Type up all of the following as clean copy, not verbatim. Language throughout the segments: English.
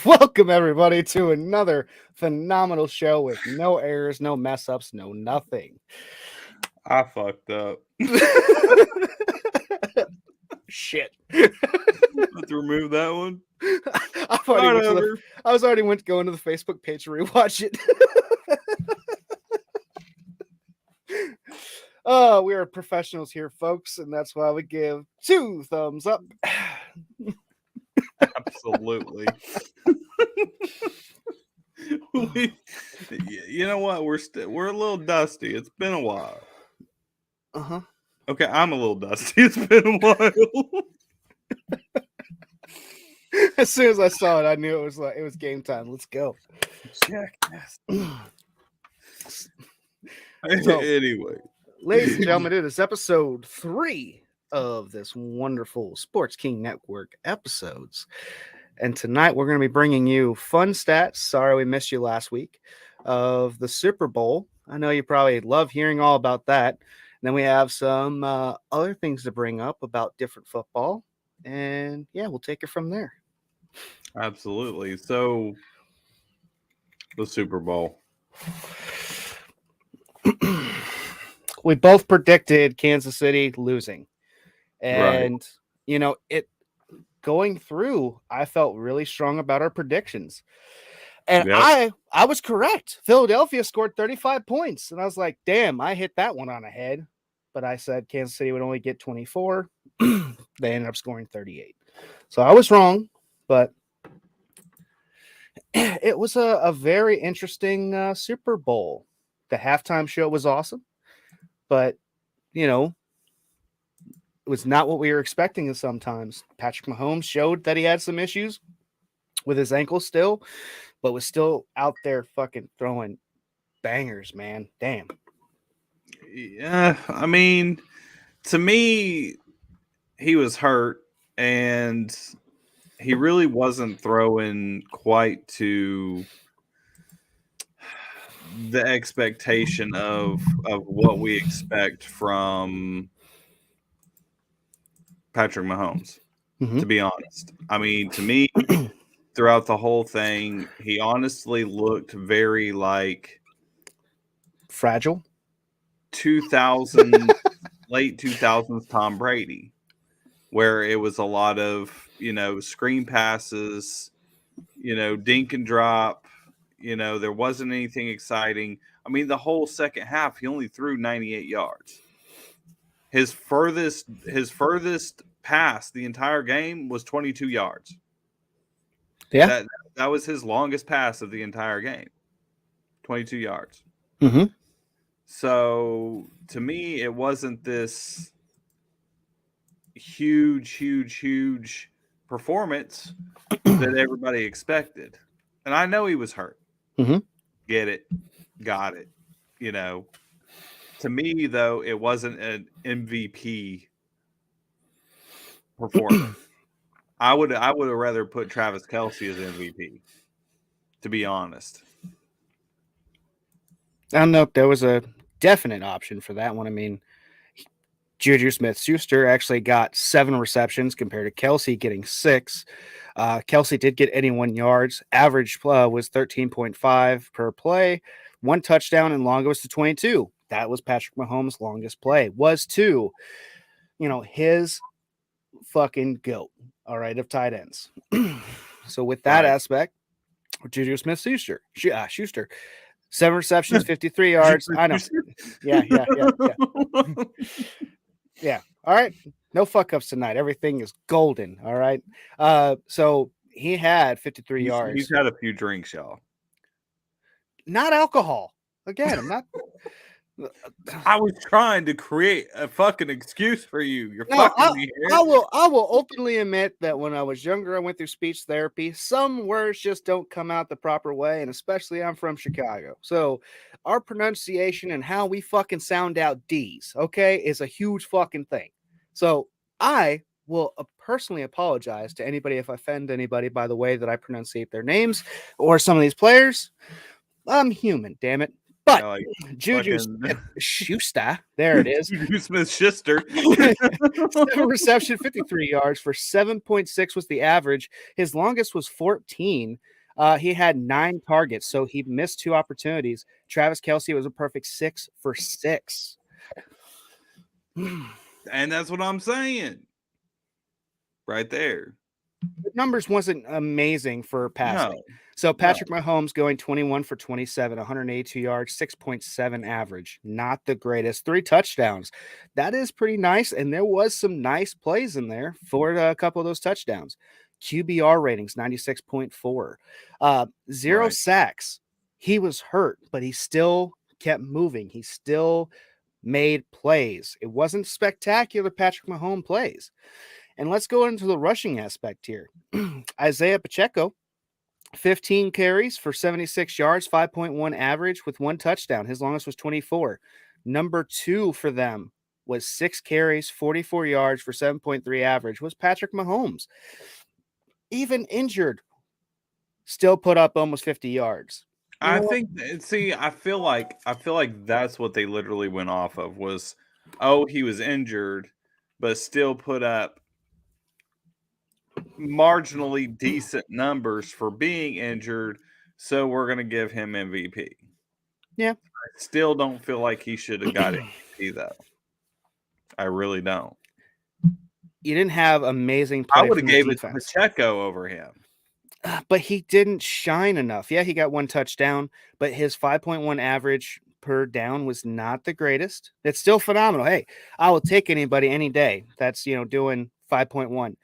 Welcome, everybody, to another phenomenal show with no errors, no mess ups, no nothing. I fucked up. Shit. Let's remove that one. I've already Start went to the. over. I was already went to go into the Facebook page to rewatch it. Oh, we are professionals here, folks, and that's why we give 2 thumbs up. Absolutely. we, you know what? We're a little dusty. It's been a while. Uh huh. Okay, I'm a little dusty. It's been a while. As soon as I saw it, I knew it was game time. Let's go. Jackass. So, Anyway, ladies and gentlemen, it is episode 3 of this wonderful Sports King Network episodes. And tonight we're going to be bringing you fun stats. Sorry we missed you last week of the Super Bowl. I know you probably love hearing all about that. And then we have some other things to bring up about different football. And yeah, we'll take it from there. absolutely. So, the Super Bowl. We both predicted Kansas City losing. Right. And, it going through, I felt really strong about our predictions. And Yep. I was correct. Philadelphia scored 35 points. And I was like, damn, I hit that one on a head. But I said Kansas City would only get 24. They ended up scoring 38. So I was wrong, but it was a very interesting Super Bowl. The halftime show was awesome, but, it was not what we were expecting sometimes. Patrick Mahomes showed that he had some issues with his ankle still, but was still out there fucking throwing bangers, man. Damn. Yeah. I mean, to me, he was hurt and he really wasn't throwing quite to the expectation of what we expect from Patrick Mahomes, Mm-hmm. to be honest. I mean, to me, throughout the whole thing, he honestly looked very like Fragile. 2000 late 2000s Tom Brady, where it was a lot of, screen passes, dink and drop, there wasn't anything exciting. I mean, the whole second half, he only threw 98 yards. His furthest pass the entire game was 22 yards. Yeah. That was his longest pass of the entire game. 22 yards. Mm-hmm. So to me, it wasn't this huge performance that everybody expected. And I know he was hurt. Mm-hmm. Get it. Got it. To me, though, it wasn't an MVP performance. I would have rather put Travis Kelce as MVP, to be honest. I don't know if there was a definite option for that one. I mean, Juju Smith-Schuster actually got 7 receptions compared to Kelsey getting 6. Kelsey did get 81 yards. Average was 13.5 per play. 1 touchdown, and longest was to 22. That was Patrick Mahomes' longest play. Was to, his fucking GOAT, all right, of tight ends. So with that Right. aspect, Juju Smith-Schuster, 7 receptions, 53 yards. I know. Yeah. Yeah. All right. No fuck ups tonight. Everything is golden. All right. So he had 53 He's yards. had a few drinks, y'all. Not alcohol. Again, I'm not. I was trying to create a fucking excuse for you. You're No, fucking me here. I will openly admit that when I was younger, I went through speech therapy. Some words just don't come out the proper way, and especially I'm from Chicago. So our pronunciation and how we fucking sound out D's, okay, is a huge fucking thing. So I will personally apologize to anybody if I offend anybody by the way that I pronunciate their names or some of these players. I'm human, damn it. But Like Juju fucking Smith-Schuster, there it is. Juju Smith-Schuster. 7 reception, 53 yards for 7.6 was the average. His longest was 14. He had 9 targets, so he missed 2 opportunities. Travis Kelce was a perfect 6 for 6. And that's what I'm saying. Right there. The numbers wasn't amazing for passing. No. So Patrick Mahomes going 21 for 27, 182 yards, 6.7 average. Not the greatest. 3 touchdowns. That is pretty nice. And there was some nice plays in there for a couple of those touchdowns. QBR ratings 96.4. 0 sacks. He was hurt, but he still kept moving. He still made plays. It wasn't spectacular Patrick Mahomes plays. And let's go into the rushing aspect here. Isaiah Pacheco, 15 carries for 76 yards, 5.1 average with 1 touchdown. His longest was 24. Number 2 for them was 6 carries, 44 yards for 7.3 average was Patrick Mahomes. Even injured, still put up almost 50 yards. I think I feel like that's what they literally went off of was, oh, he was injured, but still put up marginally decent numbers for being injured, so we're going to give him MVP. Yeah. I still don't feel like he should have got MVP, though. I really don't. You didn't have amazing play. I would have gave it to Pacheco over him. But he didn't shine enough. Yeah, he got 1 touchdown, but his 5.1 average per down was not the greatest. It's still phenomenal. Hey, I will take anybody any day that's, doing 5.1.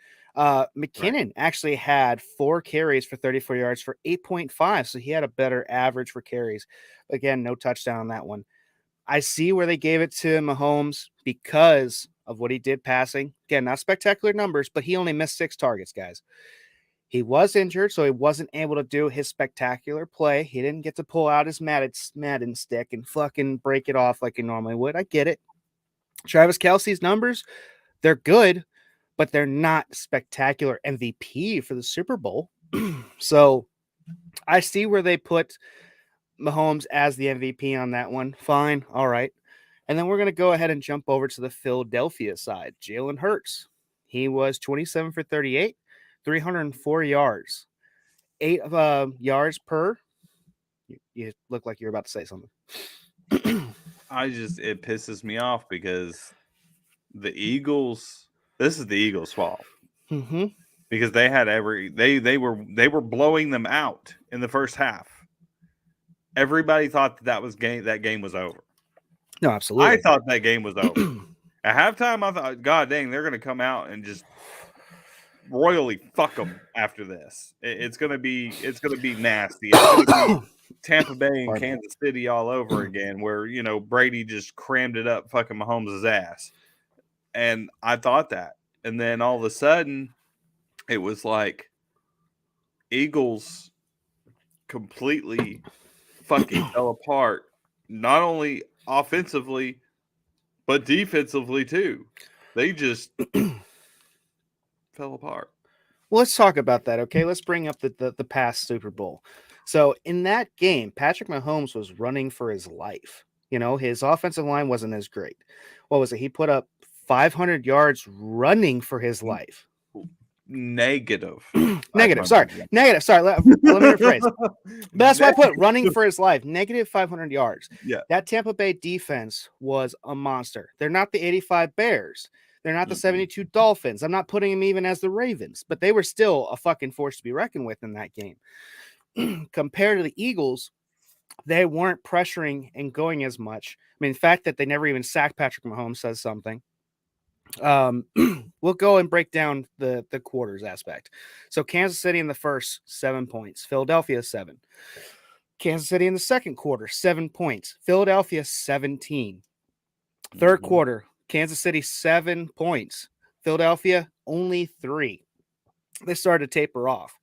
McKinnon actually had 4 carries for 34 yards for 8.5, so he had a better average for carries. Again, no touchdown on that one. I see where they gave it to Mahomes because of what he did passing. Again, not spectacular numbers, but he only missed 6 targets, guys. He was injured, so he wasn't able to do his spectacular play. He didn't get to pull out his Madden stick and fucking break it off like he normally would. I get it. Travis Kelce's numbers, they're good, but they're not spectacular MVP for the Super Bowl. So I see where they put Mahomes as the MVP on that one. Fine. All right. And then we're going to go ahead and jump over to the Philadelphia side. Jalen Hurts. He was 27 for 38. 304 yards, 8 yards per. You look like you're about to say something. It pisses me off because the Eagles. This is the Eagles' fault because they had they were blowing them out in the first half. Everybody thought that game was over. No, absolutely. I thought that game was over. At halftime, I thought, God dang, they're going to come out and just royally fuck them after this. It's gonna be nasty. It's gonna be Tampa Bay and Kansas City all over again, where Brady just crammed it up fucking Mahomes' ass. And I thought that, and then all of a sudden, it was like Eagles completely fucking fell apart. Not only offensively, but defensively too. They just fell apart. Well, let's talk about that, okay? Let's bring up the past Super Bowl. So in that game, Patrick Mahomes was running for his life. His offensive line wasn't as great. What was it? He put up 500 yards running for his life. Negative. Sorry. Negative. Sorry. Let me rephrase. That's why I put running for his life. Negative 500 yards. Yeah. That Tampa Bay defense was a monster. They're not the 85 Bears. They're not the 72 Dolphins. I'm not putting them even as the Ravens, but they were still a fucking force to be reckoned with in that game. Compared to the Eagles, they weren't pressuring and going as much. I mean, the fact that they never even sacked Patrick Mahomes says something. We'll go and break down the quarters aspect. So Kansas City in the first 7 points, Philadelphia 7. Kansas City in the second quarter 7 points, Philadelphia 17. Third quarter, Kansas City 7 points, Philadelphia only 3. They started to taper off.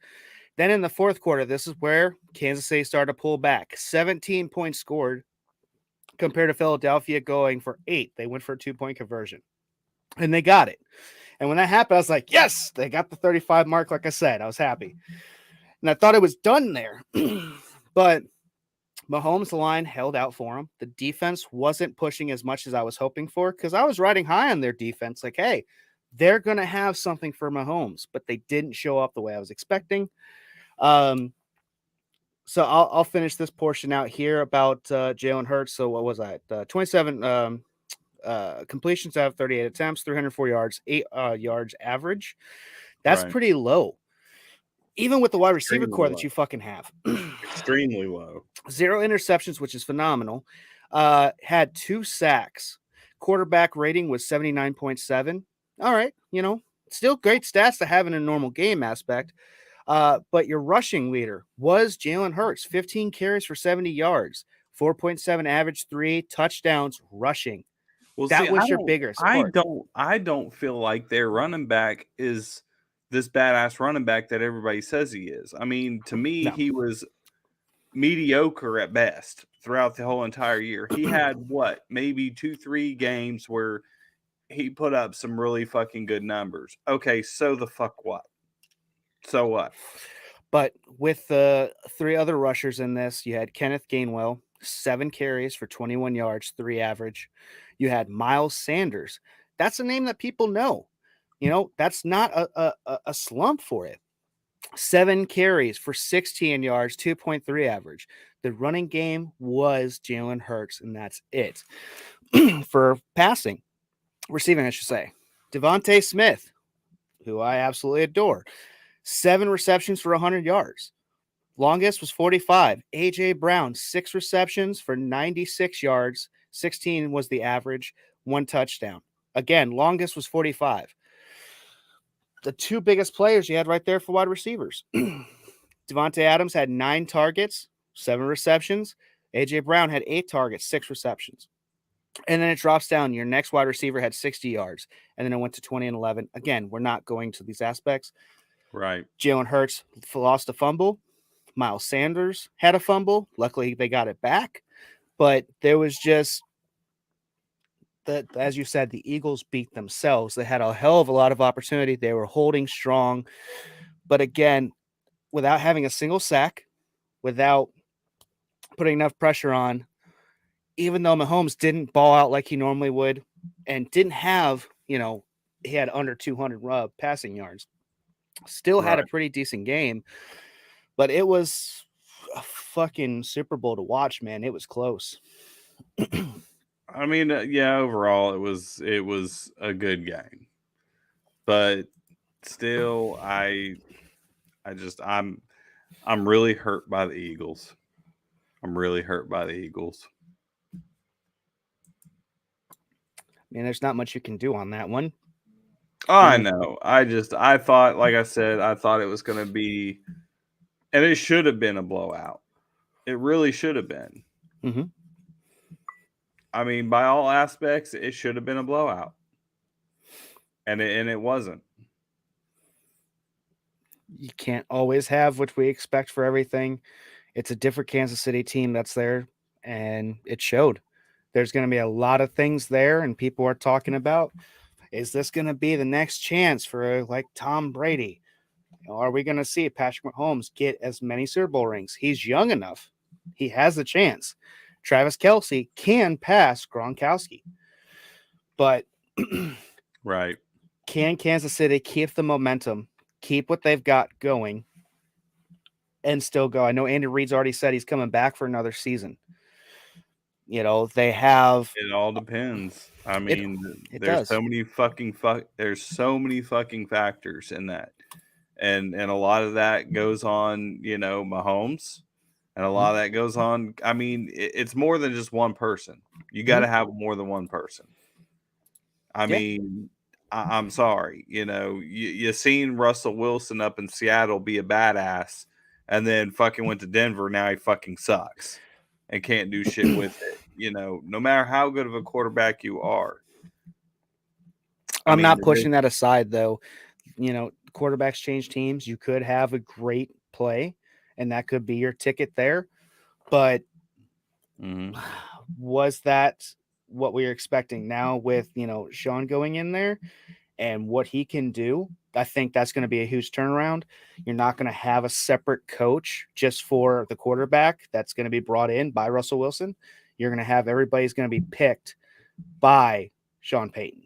Then in the fourth quarter, this is where Kansas City started to pull back. 17 points scored compared to Philadelphia going for 8. They went for a 2-point conversion. And they got it. And when that happened, I was like, yes, they got the 35 mark. Like I said, I was happy. And I thought it was done there. But Mahomes' line held out for him. The defense wasn't pushing as much as I was hoping for because I was riding high on their defense. Like, hey, they're going to have something for Mahomes, but they didn't show up the way I was expecting. Um, so I'll finish this portion out here about Jalen Hurts. So what was I? 27 completions out of 38 attempts, 304 yards, 8 yards average. That's Right. pretty low, even with the wide receiver Extremely core that low. you fucking have. Extremely low. 0 interceptions, which is phenomenal. Had 2 sacks. Quarterback rating was 79.7. All right, still great stats to have in a normal game aspect. But your rushing leader was Jalen Hurts, 15 carries for 70 yards, 4.7 average, 3 touchdowns rushing. Well, see, That was your biggest part. I don't feel like their running back is this badass running back that everybody says he is. I mean, to me, No. he was mediocre at best throughout the whole entire year. He had what, maybe 2, 3 games where he put up some really fucking good numbers. Okay, so the fuck what? So what? But with the 3 other rushers in this, you had Kenneth Gainwell, 7 carries for 21 yards, 3 average. You had Miles Sanders. That's a name that people know. That's not a slump for it. 7 carries for 16 yards, 2.3 average. The running game was Jalen Hurts, and that's it. For passing, receiving, I should say, Devontae Smith, who I absolutely adore, 7 receptions for 100 yards. Longest was 45. A.J. Brown, 6 receptions for 96 yards. 16 was the average, 1 touchdown. Again, longest was 45. The 2 biggest players you had right there for wide receivers. Devontae Adams had 9 targets, 7 receptions. A.J. Brown had 8 targets, 6 receptions. And then it drops down. Your next wide receiver had 60 yards. And then it went to 20 and 11. Again, we're not going to these aspects. Right. Jalen Hurts lost a fumble. Miles Sanders had a fumble. Luckily, they got it back. But there was just that, as you said, the Eagles beat themselves. They had a hell of a lot of opportunity. They were holding strong. But again, without having a single sack, without putting enough pressure on, even though Mahomes didn't ball out like he normally would and didn't have, he had under 200 passing yards, still had a Right. pretty decent game. But it was a fucking Super Bowl to watch, man. It was close. I mean, yeah, overall it was a good game. But still I'm really hurt by the Eagles. I'm really hurt by the Eagles. Man, there's not much you can do on that one. Oh, I Yeah. know. I thought, like I said, I thought it was going to be, and it should have been a blowout. It really should have been. Mm-hmm. I mean, by all aspects, it should have been a blowout, and it wasn't. You can't always have what we expect for everything. It's a different Kansas City team that's there, and it showed. There's going to be a lot of things there, and people are talking about, is this going to be the next chance for like Tom Brady? Are we going to see Patrick Mahomes get as many Super Bowl rings? He's young enough. He has the chance. Travis Kelce can pass Gronkowski. But Right. can Kansas City keep the momentum, keep what they've got going, and still go? I know Andy Reid's already said he's coming back for another season. They have It all depends. I it. mean, It there's does. so many there's so many fucking factors in that. And a lot of that goes on, Mahomes, and a lot of that goes on. I mean, it's more than just one person. You got to have more than one person. I Yeah. mean, I'm sorry, you seen Russell Wilson up in Seattle be a badass, and then fucking went to Denver. Now he fucking sucks and can't do shit with it. No matter how good of a quarterback you are. I I'm mean, not pushing that aside, though. Quarterbacks change teams. You could have a great play, and that could be your ticket there. But was that what we were expecting now with, Sean going in there and what he can do? I think that's going to be a huge turnaround. You're not going to have a separate coach just for the quarterback that's going to be brought in by Russell Wilson. You're going to have everybody's going to be picked by Sean Payton.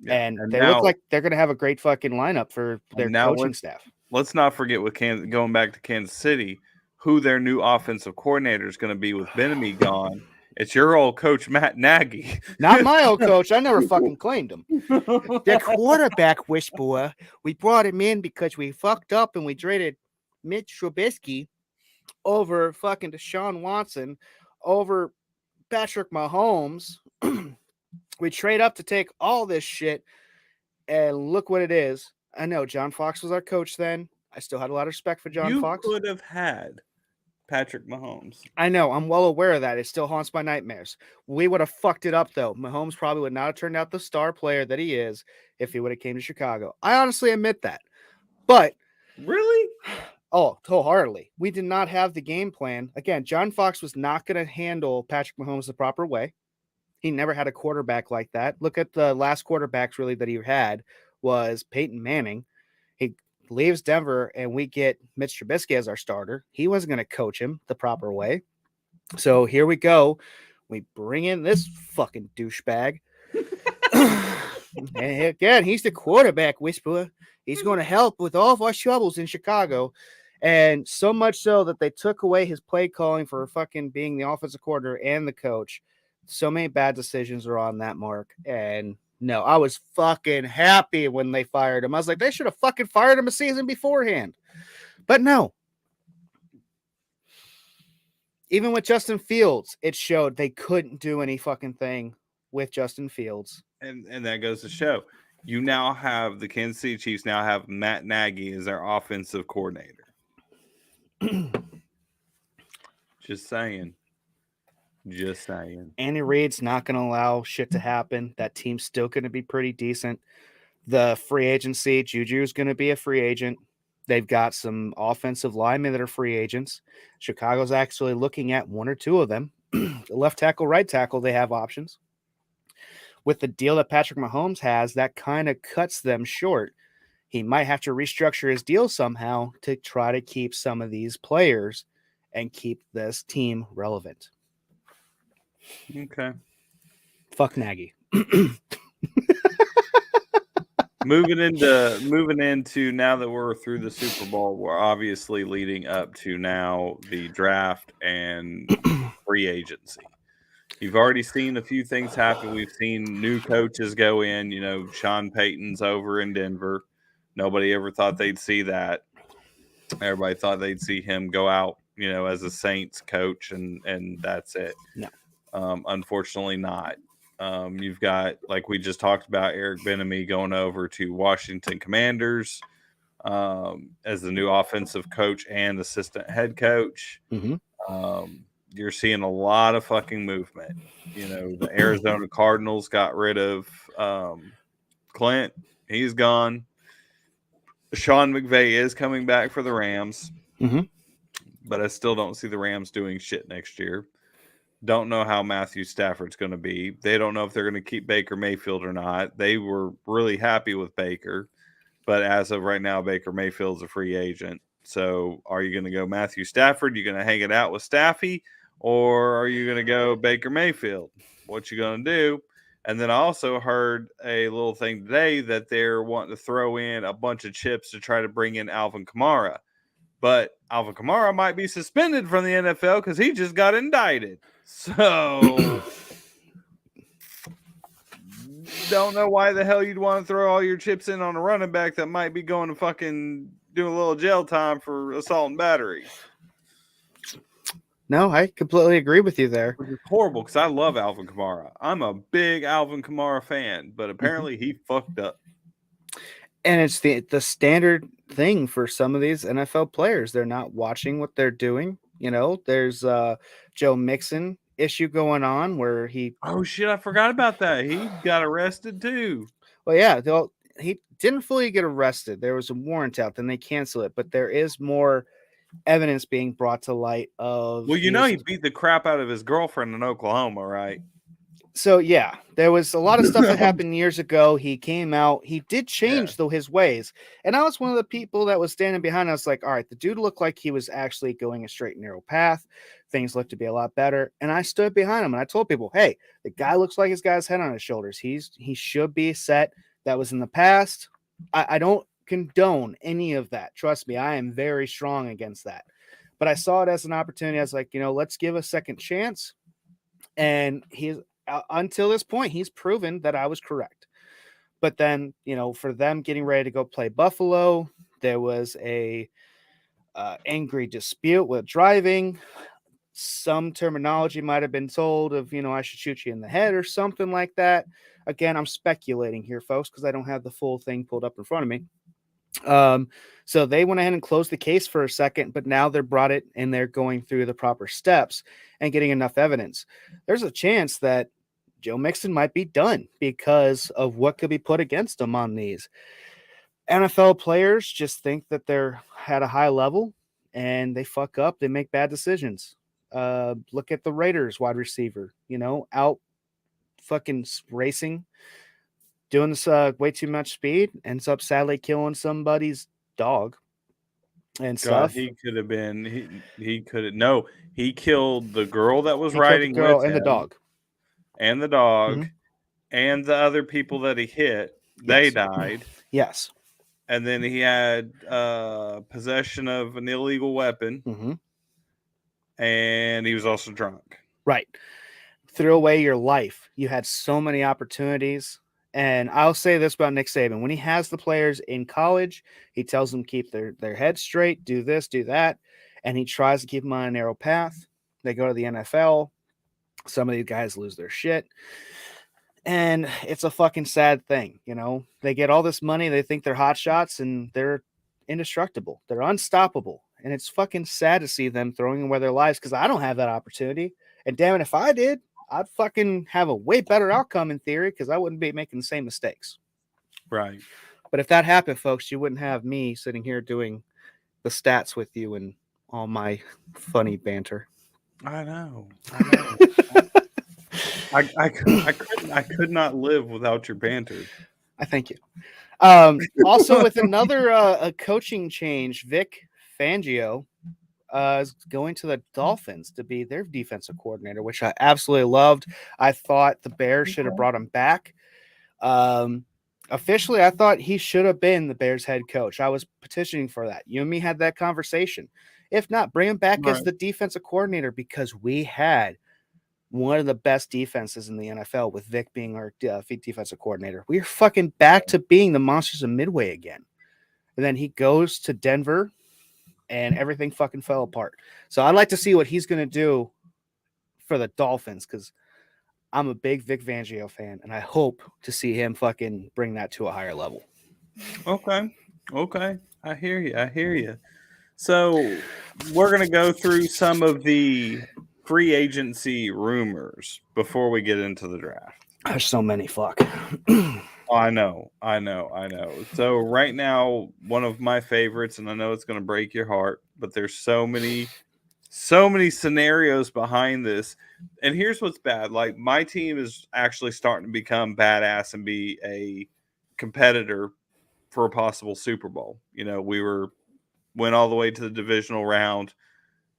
Yeah. And And they look now, like they're going to have a great fucking lineup for their coaching staff. let's not forget with going back to Kansas City, who their new offensive coordinator is going to be with Benemy gone. It's your old coach Matt Nagy. Not my old coach. I never fucking claimed him. The quarterback whisperer. We brought him in because we fucked up and we traded Mitch Trubisky over fucking Deshaun Watson, over Patrick Mahomes. We trade up to take all this shit, and look what it is. I know John Fox was our coach then. I still had a lot of respect for John Fox. You could have had Patrick Mahomes. I know. I'm well aware of that. It still haunts my nightmares. We would have fucked it up, though. Mahomes probably would not have turned out the star player that he is if he would have came to Chicago. I honestly admit that. But really? Oh, wholeheartedly. We did not have the game plan. Again, John Fox was not going to handle Patrick Mahomes the proper way. He never had a quarterback like that. Look at the last quarterbacks really that he had was Peyton Manning. He leaves Denver and we get Mitch Trubisky as our starter. He wasn't going to coach him the proper way. So here we go. We bring in this fucking douchebag. And again, he's the quarterback whisperer. He's going to help with all of our troubles in Chicago. And so much so that they took away his play calling for fucking being the offensive coordinator and the coach. So many bad decisions are on that mark. And no, I was fucking happy when they fired him. I was like, they should have fucking fired him a season beforehand. But no. Even with Justin Fields, it showed they couldn't do any fucking thing with Justin Fields. And that goes to show. You now have the Kansas City Chiefs now have Matt Nagy as their offensive coordinator. Just saying. Just saying. Andy Reid's not going to allow shit to happen. That team's still going to be pretty decent. The free agency, Juju's going to be a free agent. They've got some offensive linemen that are free agents. Chicago's actually looking at one or two of them. Left tackle, right tackle, they have options. With the deal that Patrick Mahomes has, that kind of cuts them short. He might have to restructure his deal somehow to try to keep some of these players and keep this team relevant. Okay. Fuck Nagy. moving into now that we're through the Super Bowl, we're obviously leading up to now the draft and free agency. You've already seen a few things happen. We've seen new coaches go in. You know, Sean Payton's over in Denver. Nobody ever thought they'd see that. Everybody thought they'd see him go out, you know, as a Saints coach, and that's it. No. Unfortunately not. You've got, like we just talked about, Eric Bieniemy going over to Washington Commanders as the new offensive coach and assistant head coach. Mm-hmm. You're seeing a lot of fucking movement. You know, the Arizona Cardinals got rid of Clint. He's gone. Sean McVay is coming back for the Rams. Mm-hmm. But I still don't see the Rams doing shit next year. Don't know how Matthew Stafford's going to be. They don't know if they're going to keep Baker Mayfield or not. They were really happy with Baker. But as of right now, Baker Mayfield's a free agent. So are you going to go Matthew Stafford? You going to hang it out with Staffy? Or are you going to go Baker Mayfield? What you going to do? And then I also heard a little thing today that they're wanting to throw in a bunch of chips to try to bring in Alvin Kamara. But Alvin Kamara might be suspended from the NFL because he just got indicted. So don't know why the hell you'd want to throw all your chips in on a running back that might be going to fucking do a little jail time for assault and battery. No, I completely agree with you there. Which is horrible because I love Alvin Kamara. I'm a big Alvin Kamara fan, but apparently he fucked up. And it's the standard thing for some of these NFL players. They're not watching what they're doing. You know, there's Joe Mixon issue going on where he... Oh, shit, I forgot about that. He got arrested too. Well, yeah, he didn't fully get arrested. There was a warrant out, then they cancel it. But there is more evidence being brought to light of... Well, you know, he beat the crap out of his girlfriend in Oklahoma, right? So yeah, there was a lot of stuff that happened years ago. He came out, he did Yeah. change though his ways. And I was one of the people that was standing behind. I was like, all right, the dude looked like he was actually going a straight and narrow path. Things looked to be a lot better. And I stood behind him and I told people, hey, the guy looks like he's got his head on his shoulders. He should be set. That was in the past. I don't condone any of that. Trust me, I am very strong against that. But I saw it as an opportunity. I was like, let's give a second chance. And he's until this point, he's proven that I was correct. But then, for them getting ready to go play Buffalo, there was a angry dispute with driving. Some terminology might have been told of, I should shoot you in the head or something like that. Again, I'm speculating here, folks, because I don't have the full thing pulled up in front of me. Um, so they went ahead and closed the case for a second, but now they're brought it and they're going through the proper steps and getting enough evidence. There's a chance that Joe Mixon might be done because of what could be put against him on these. NFL players just think that they're at a high level and they fuck up, they make bad decisions. Look at the Raiders wide receiver, out fucking racing, doing this way too much speed, ends up sadly killing somebody's dog and God, stuff. he could have been. He could have. No, he killed the girl that was He killed the riding with girl and the him, dog. and the dog, Mhm. and the other people that he hit. They Yes. died, Yes. and then he had possession of an illegal weapon, Hmm. and he was also drunk. Right. Threw away your life. You had so many opportunities. And I'll say this about Nick Saban. When he has the players in college, he tells them keep their heads straight, do this, do that. And he tries to keep them on a narrow path. They go to the NFL. Some of these guys lose their shit. And it's a fucking sad thing, They get all this money, they think they're hot shots, and they're indestructible. They're unstoppable. And it's fucking sad to see them throwing away their lives because I don't have that opportunity. And damn it, if I did, I'd fucking have a way better outcome in theory because I wouldn't be making the same mistakes. Right. But if that happened, folks, you wouldn't have me sitting here doing the stats with you and all my funny banter. I know. I could not live without your banter. I thank you. Also, with another a coaching change, Vic Fangio is going to the Dolphins to be their defensive coordinator, which I absolutely loved. I thought the Bears should have brought him back. Um, Officially, I thought he should have been the Bears head coach. I was petitioning for that. You and me had that conversation. If not, bring him back as Right. the defensive coordinator because we had one of the best defenses in the NFL with Vic being our defensive coordinator. We're fucking back to being the monsters of Midway again. And then he goes to Denver and everything fucking fell apart. So I'd like to see what he's going to do for the Dolphins because I'm a big Vic Fangio fan and I hope to see him fucking bring that to a higher level. Okay. Okay. I hear you. I hear you. So we're going to go through some of the free agency rumors before we get into the draft. There's so many. Fuck. I know. So right now, one of my favorites, and I know it's going to break your heart, but there's so many scenarios behind this. And here's what's bad. Like my team is actually starting to become badass and be a competitor for a possible Super Bowl. We went all the way to the divisional round.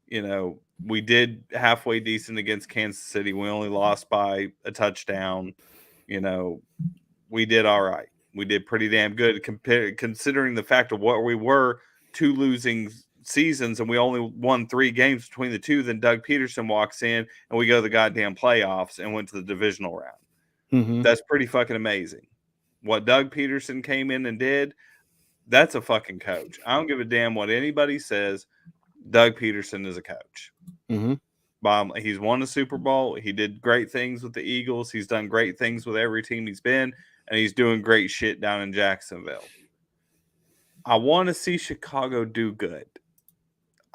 We did halfway decent against Kansas City. We only lost by a touchdown. We did all right. We did pretty damn good considering the fact of what we were, 2 losing seasons, and we only won 3 games between the two. Then Doug Peterson walks in and we go to the goddamn playoffs and went to the divisional round. Mm-hmm. That's pretty fucking amazing. What Doug Peterson came in and did, that's a fucking coach. I don't give a damn what anybody says. Doug Peterson is a coach. Mm-hmm. He's won a Super Bowl. He did great things with the Eagles. He's done great things with every team he's been, and he's doing great shit down in Jacksonville. I want to see Chicago do good.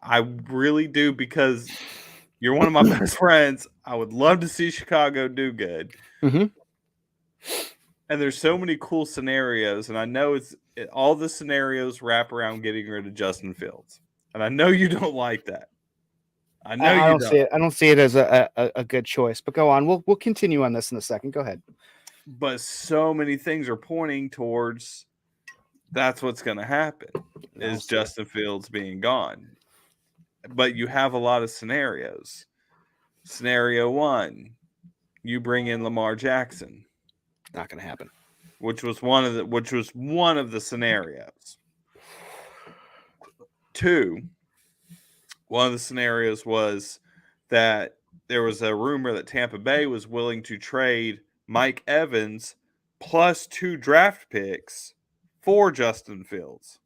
I really do because you're one of my best friends. I would love to see Chicago do good. Mm-hmm. And there's so many cool scenarios, and I know all the scenarios wrap around getting rid of Justin Fields. And I know you don't like that. I know I you don't see don't. it. I don't see it as a good choice. But go on. We'll continue on this in a second. Go ahead. But so many things are pointing towards that's what's going to happen I don't is see it. Justin Fields being gone. But you have a lot of scenarios. Scenario one, you bring in Lamar Jackson, Not going to happen. which was one of the scenarios. Two, one of the scenarios was that there was a rumor that Tampa Bay was willing to trade Mike Evans plus 2 draft picks for Justin Fields,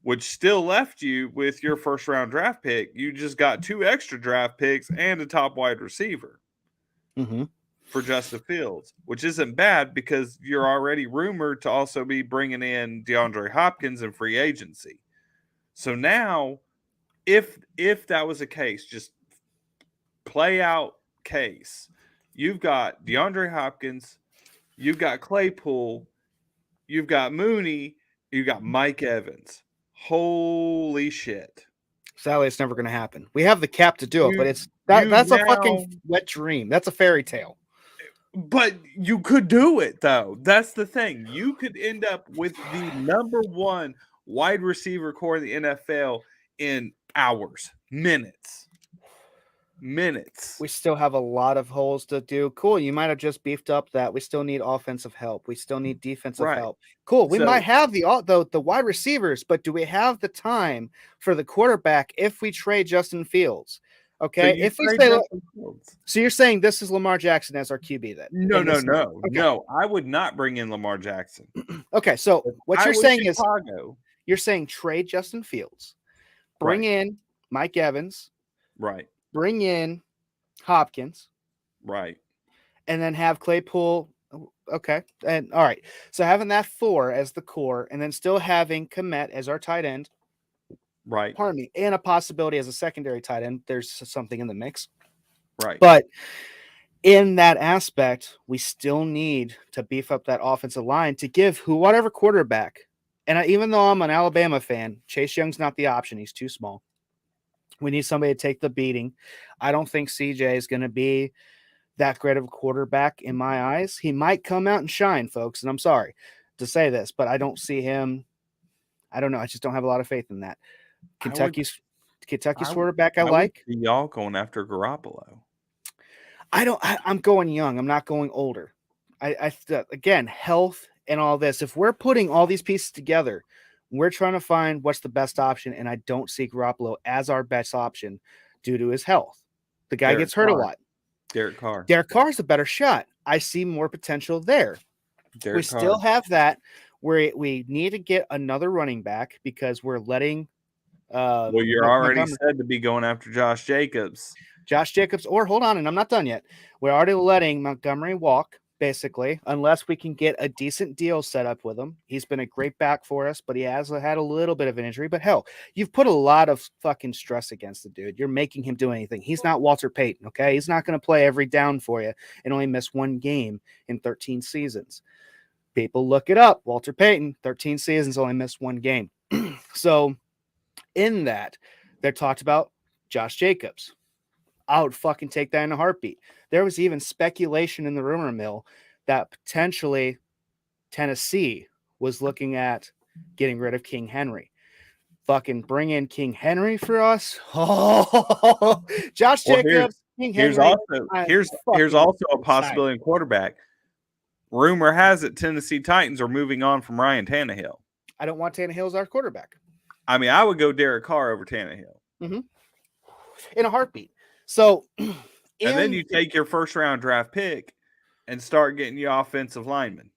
which still left you with your first round draft pick. You just got 2 extra draft picks and a top wide receiver Mm-hmm. for Justin Fields, which isn't bad because you're already rumored to also be bringing in DeAndre Hopkins in free agency. So now, if that was the case, just play out case. You've got DeAndre Hopkins, you've got Claypool, you've got Mooney, you've got Mike Evans. Holy shit. Sadly, it's never going to happen. We have the cap to do it, but You it's you that's a fucking now wet dream. That's a fairy tale. but you could do it though. That's the thing. You could end up with the number 1 wide receiver core in the NFL in hours, minutes. We still have a lot of holes to do. Cool. You might have just beefed up that. We still need offensive help. We still need defensive Right. help. Cool. We might So have the wide receivers, but do we have the time for the quarterback if we trade Justin Fields? so Okay. you If we trade say, Justin Fields. so you're saying this is Lamar Jackson as our QB then? No, in no, this scenario? no, Okay. no. I would not bring in Lamar Jackson. Okay. So If what I you're was saying is Chicago, you're saying trade Justin Fields, bring right, in Mike Evans, right, bring in Hopkins, right, and then have Claypool. Okay. And all right. So having that 4 as the core and then still having Komet as our tight end, right, pardon me, and a possibility as a secondary tight end. There's something in the mix. right. But in that aspect, we still need to beef up that offensive line to give whatever quarterback. And even though I'm an Alabama fan, Chase Young's not the option. He's too small. We need somebody to take the beating. I don't think CJ is going to be that great of a quarterback in my eyes. He might come out and shine, folks, and I'm sorry to say this, but I don't see him. I don't know. I just don't have a lot of faith in that. Kentucky's I quarterback I I would like. see y'all going after Garoppolo. I'm going young. I'm not going older. Again, health and all this. If we're putting all these pieces together, we're trying to find what's the best option, and I don't see Garoppolo as our best option due to his health. The guy Derek gets hurt Carr. a lot. Derek Carr. Derek Carr's a better shot. I see more potential there. Derek We still have that where we need to get another running back because we're letting Well, you're already Montgomery, said to be going after Josh Jacobs. Josh Jacobs, or hold on, and I'm not done yet. We're already letting Montgomery walk, basically, unless we can get a decent deal set up with him. He's been a great back for us, but he has had a little bit of an injury. But hell, you've put a lot of fucking stress against the dude. You're making him do anything. He's not Walter Payton, okay? He's not going to play every down for you and only miss 1 game in 13 seasons. People look it up. Walter Payton, 13 seasons, only missed 1 game. So in that, they talked about Josh Jacobs. I would fucking take that in a heartbeat. There was even speculation in the rumor mill that potentially Tennessee was looking at getting rid of King Henry. Fucking bring in King Henry for us. Oh, Josh Well, Jacobs, King here's Henry. also a possibility in quarterback. Rumor has it Tennessee Titans are moving on from Ryan Tannehill. I don't want Tannehill as our quarterback. I mean, I would go Derek Carr over Tannehill. Mm-hmm. In a heartbeat. So, and then you take your first round draft pick and start getting your offensive linemen.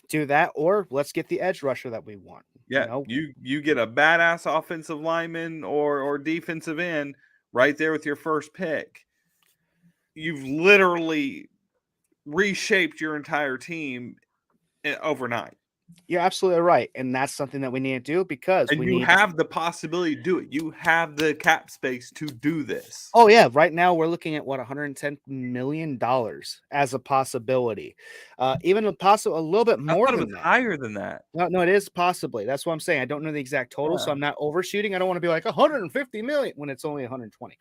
Do that, or let's get the edge rusher that we want. Yeah, you get a badass offensive lineman or defensive end right there with your first pick. You've literally reshaped your entire team overnight. You're absolutely right, and that's something that we need to do because you have the possibility to do it. You have the cap space to do this. Oh yeah, right now we're looking at what $110 million as a possibility, even a little bit more than that. Higher than that. No, it is possibly. That's what I'm saying. I don't know the exact total, so I'm not overshooting. I don't want to be like 150 million when it's only 120.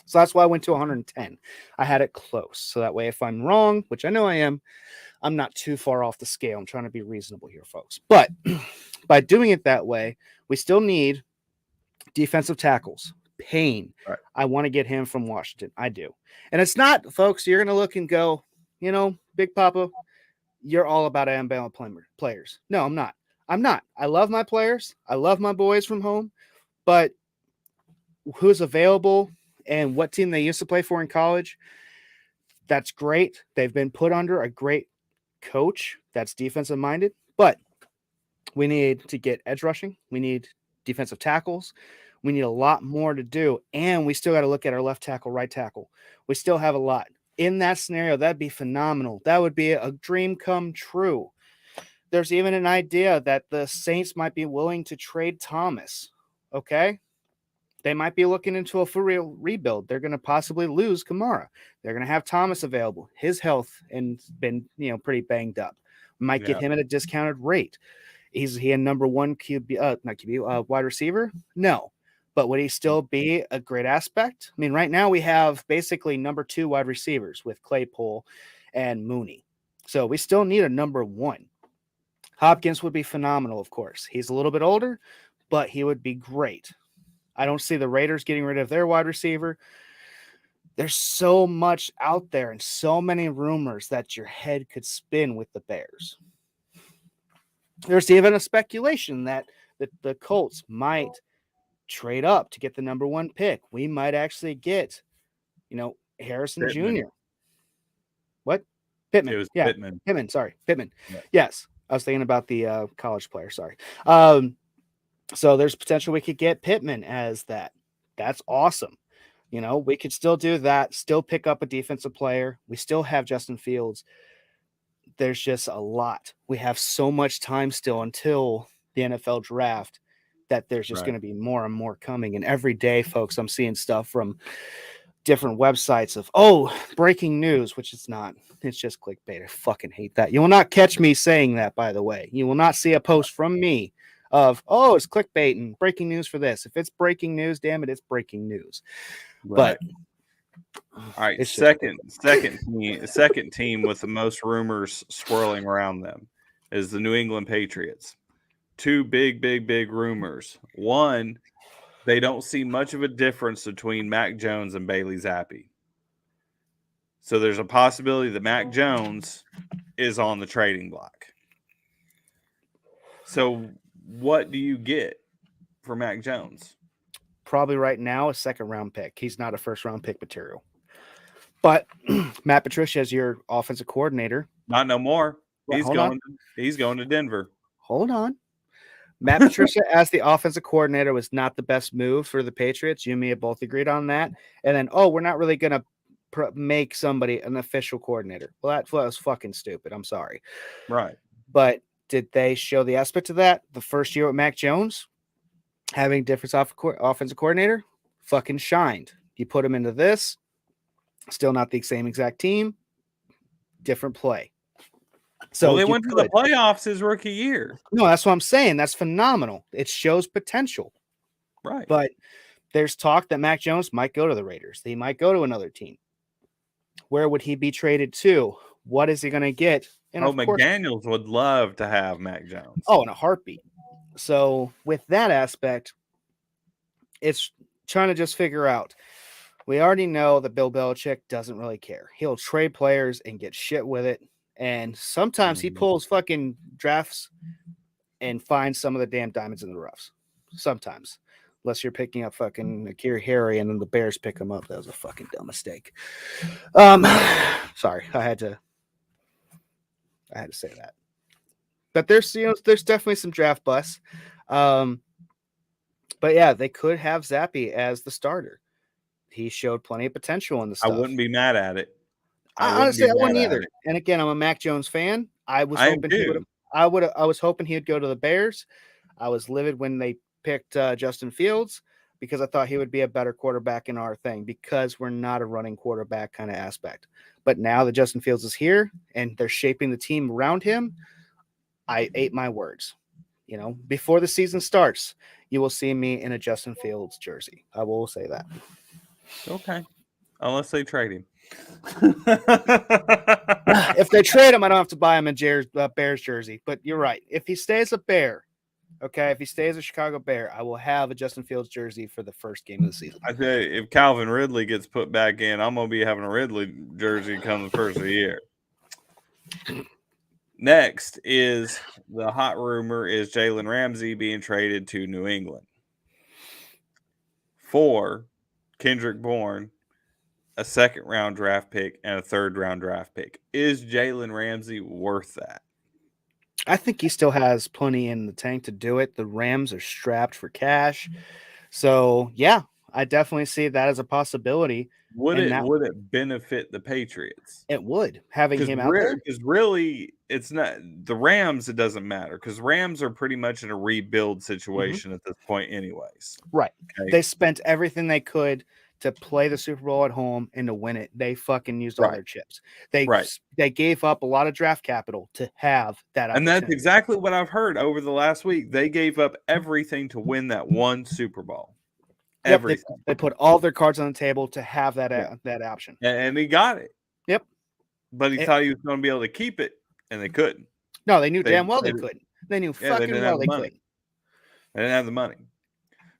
So that's why I went to 110. I had it close. So that way, if I'm wrong, which I know I am, I'm not too far off the scale. I'm trying to be reasonable here, folks. But by doing it that way, we still need defensive tackles. Payne. Right. I want to get him from Washington. I do. And it's not, folks, you're going to look and go, Big Papa, you're all about Alabama players. No, I'm not. I'm not. I love my players. I love my boys from home. But who's available and what team they used to play for in college, that's great. They've been put under a great coach that's defensive minded. But we need to get edge rushing. We need defensive tackles. We need a lot more to do. And we still got to look at our left tackle, right tackle. We still have a lot. In that scenario, that'd be phenomenal. That would be a dream come true. There's even an idea that the Saints might be willing to trade Thomas. Okay? They might be looking into a for real rebuild. They're going to possibly lose Kamara. They're going to have Thomas available. His health and been, pretty banged up. Might get him at a discounted rate. Is he a number one wide receiver? No. But would he still be a great aspect? I mean, right now we have basically number 2 wide receivers with Claypool and Mooney. So we still need a number 1. Hopkins would be phenomenal, of course. He's a little bit older, but he would be great. I don't see the Raiders getting rid of their wide receiver. There's so much out there and so many rumors that your head could spin with the Bears. There's even a speculation that the Colts might trade up to get the number 1 pick. We might actually get, Harrison Pittman. Jr. What? Pittman. It was yeah. Pittman. Pittman. Yeah. Yes. I was thinking about the college player. Sorry. So there's potential we could get Pittman as that. That's awesome. We could still do that, still pick up a defensive player. We still have Justin Fields. There's just a lot. We have so much time still until the NFL draft that there's just going to be more and more coming. And every day, folks, I'm seeing stuff from different websites of, breaking news, which it's not. It's just clickbait. I fucking hate that. You will not catch me saying that, by the way. You will not see a post from me of, it's clickbait and breaking news for this. If it's breaking news, damn it, it's breaking news. Right. But all right, second team with the most rumors swirling around them is the New England Patriots. 2 big rumors. One, they don't see much of a difference between Mac Jones and Bailey Zappi. So there's a possibility that Mac Jones is on the trading block. So what do you get for Mac Jones? Probably right now a 2nd-round pick. He's not a 1st-round pick material. But Matt Patricia is your offensive coordinator. Not no more. He's going to Denver. Hold on. Matt Patricia as the offensive coordinator was not the best move for the Patriots. You and me have both agreed on that. And then, we're not really going to make somebody an official coordinator. Well, that was fucking stupid. I'm sorry. Right. But did they show the aspect of that? The first year with Mac Jones, having different offensive coordinator, fucking shined. You put him into this, still not the same exact team, different play. So they went to the playoffs his rookie year. No, that's what I'm saying. That's phenomenal. It shows potential. Right. But there's talk that Mac Jones might go to the Raiders. He might go to another team. Where would he be traded to? What is he going to get? And McDaniels would love to have Mac Jones. In a heartbeat. So with that aspect, it's trying to just figure out. We already know that Bill Belichick doesn't really care. He'll trade players and get shit with it. And sometimes he pulls fucking drafts and finds some of the damn diamonds in the roughs. Sometimes. Unless you're picking up fucking Akira Harry and then the Bears pick him up. That was a fucking dumb mistake. Sorry. I had to say that. But there's definitely some draft busts. But yeah, they could have Zappi as the starter. He showed plenty of potential in the stuff. I wouldn't be mad at it. Honestly, I wouldn't either. And again, I'm a Mac Jones fan. I was hoping he would go to the Bears. I was livid when they picked Justin Fields because I thought he would be a better quarterback in our thing because we're not a running quarterback kind of aspect. But now that Justin Fields is here and they're shaping the team around him, I ate my words. Before the season starts, you will see me in a Justin Fields jersey. I will say that. Okay. unless they trade him. If they trade him, I don't have to buy him a Bears jersey. But you're right. If he stays a Bear, okay, if he stays a Chicago Bear, I will have a Justin Fields jersey for the first game of the season. I tell you, if Calvin Ridley gets put back in, I'm gonna be having a Ridley jersey come the first of the year. Next is the hot rumor is Jalen Ramsey being traded to New England for Kendrick Bourne, a second-round draft pick, and a third-round draft pick. Is Jalen Ramsey worth that? I think he still has plenty in the tank to do it. The Rams are strapped for cash. So, yeah, I definitely see that as a possibility. Would And it now would it benefit the Patriots? it would, having him out there. Because really, it's not the Rams. It doesn't matter because Rams are pretty much in a rebuild situation at this point, anyways. Right. Okay? They spent everything they could to play the Super Bowl at home and to win it. They fucking used all Right. their chips. They Right. they gave up a lot of draft capital to have that And opportunity. that's exactly what I've heard over the last week. They gave up everything to win that one Super Bowl. Yep, Everything. they put all their cards on the table to have that option. And he got it. Yep. But he thought he was going to be able to keep it, and they couldn't. No, they knew damn well they couldn't. They knew they fucking didn't well have the they money. couldn't. They didn't have the money.